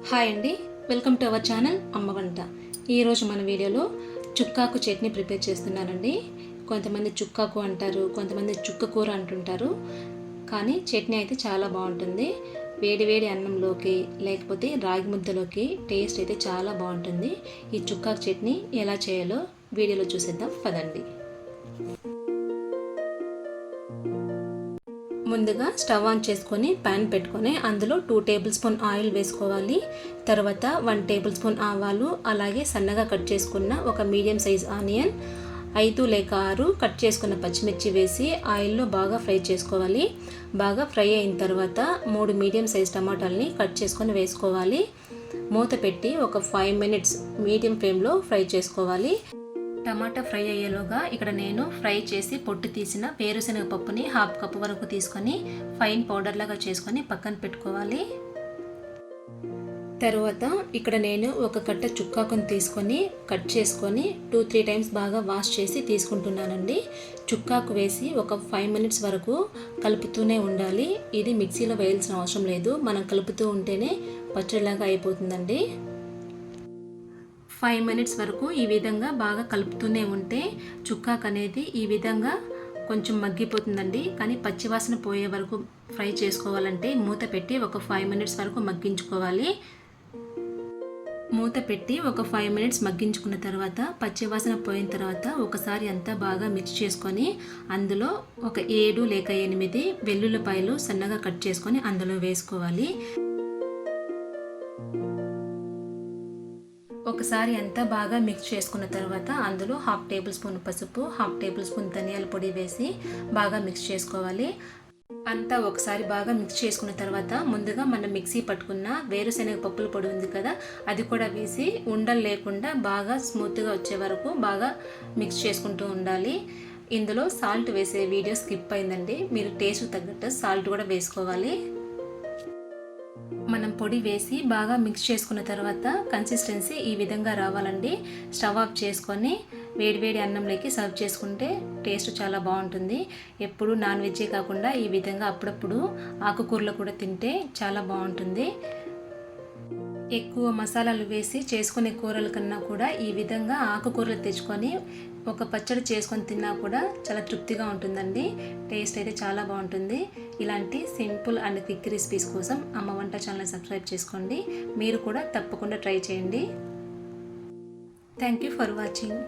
Hi అండి, welcome to our channel అమ్మ వంట. ఈరోజు మన వీడియోలో చుక్కాకు చట్నీ ప్రిపేర్ చేస్తున్నానండి. కొంతమంది చుక్కాకు అంటారు, కొంతమంది చుక్క కూర అంటుంటారు. కానీ చట్నీ అయితే చాలా బాగుంటుంది. వేడి వేడి అన్నంలోకి లేకపోతే రాగి ముద్దలోకి టేస్ట్ అయితే చాలా బాగుంటుంది. ఈ చుక్కాకు చట్నీ ఎలా చేయాలో వీడియోలో చూసేద్దాం పదండి. ముందుగా స్టవ్ ఆన్ చేసుకొని ప్యాన్ పెట్టుకొని అందులో 2 టేబుల్ స్పూన్ ఆయిల్ వేసుకోవాలి. తర్వాత 1 టేబుల్ స్పూన్ ఆవాలు, అలాగే సన్నగా కట్ చేసుకున్న ఒక మీడియం సైజ్ ఆనియన్, 5 లేక 6 కట్ చేసుకున్న పచ్చిమిర్చి వేసి ఆయిల్లో బాగా ఫ్రై చేసుకోవాలి. బాగా ఫ్రై అయిన తర్వాత 3 మీడియం సైజ్ టమాటాలని కట్ చేసుకొని వేసుకోవాలి. మూత పెట్టి ఒక 5 మినిట్స్ మీడియం ఫ్లేమ్లో ఫ్రై చేసుకోవాలి. టమాటా ఫ్రై అయ్యేలోగా ఇక్కడ నేను ఫ్రై చేసి పొట్టు తీసిన వేరుశనగ పప్పుని 1/2 కప్పు వరకు తీసుకొని ఫైన్ పౌడర్ లాగా చేసుకొని పక్కన పెట్టుకోవాలి. తర్వాత ఇక్కడ నేను ఒక కట్ట చుక్కాకుని తీసుకొని కట్ చేసుకొని 2-3 టైమ్స్ బాగా వాష్ చేసి తీసుకుంటున్నానండి. చుక్కాకు వేసి ఒక 5 మినిట్స్ వరకు కలుపుతూనే ఉండాలి. ఇది మిక్సీలో వేయాల్సిన అవసరం లేదు, మనం కలుపుతూ ఉంటేనే పచ్చడిలాగా అయిపోతుందండి. 5 మినిట్స్ వరకు ఈ విధంగా బాగా కలుపుతూనే ఉంటే చుక్కాకు అనేది ఈ విధంగా కొంచెం మగ్గిపోతుందండి. కానీ పచ్చివాసన పోయే వరకు ఫ్రై చేసుకోవాలంటే మూత పెట్టి ఒక 5 మినిట్స్ వరకు మగ్గించుకోవాలి. మూత పెట్టి ఒక 5 మినిట్స్ మగ్గించుకున్న తర్వాత పచ్చివాసన పోయిన తర్వాత ఒకసారి అంతా బాగా మిక్స్ చేసుకొని అందులో ఒక 7 లేక 8 వెల్లుల్లిపాయలు సన్నగా కట్ చేసుకొని అందులో వేసుకోవాలి. ఒకసారి అంతా బాగా మిక్స్ చేసుకున్న తర్వాత అందులో 1/2 టేబుల్ స్పూన్ పసుపు, 1/2 టేబుల్ స్పూన్ ధనియాల పొడి వేసి బాగా మిక్స్ చేసుకోవాలి. అంతా ఒకసారి బాగా మిక్స్ చేసుకున్న తర్వాత ముందుగా మనం మిక్సీ పట్టుకున్న వేరుశనగ పప్పుల పొడి ఉంది కదా, అది కూడా వేసి ఉండలు లేకుండా బాగా స్మూత్గా వచ్చే వరకు బాగా మిక్స్ చేసుకుంటూ ఉండాలి. ఇందులో సాల్ట్ వేసే వీడియో స్కిప్ అయిందండి, మీరు టేస్ట్ తగ్గట్టు సాల్ట్ కూడా వేసుకోవాలి. మనం పొడి వేసి బాగా మిక్స్ చేసుకున్న తర్వాత కన్సిస్టెన్సీ ఈ విధంగా రావాలండి. స్టవ్ ఆఫ్ చేసుకొని వేడివేడి అన్నంలోకి సర్వ్ చేసుకుంటే టేస్ట్ చాలా బాగుంటుంది. ఎప్పుడు నాన్ వెజ్జే కాకుండా ఈ విధంగా అప్పుడప్పుడు ఆకుకూరలు కూడా తింటే చాలా బాగుంటుంది. ఎక్కువ మసాలాలు వేసి చేసుకునే కూరల కన్నా కూడా ఈ విధంగా ఆకుకూరలు తెచ్చుకొని ఒక పచ్చడి చేసుకొని తిన్నా కూడా చాలా తృప్తిగా ఉంటుందండి. టేస్ట్ అయితే చాలా బాగుంటుంది. ఇలాంటి సింపుల్ అండ్ క్విక్ రెసిపీస్ కోసం అమ్మ వంట ఛానల్ సబ్స్క్రైబ్ చేసుకోండి. మీరు కూడా తప్పకుండా ట్రై చేయండి. Thank you for watching.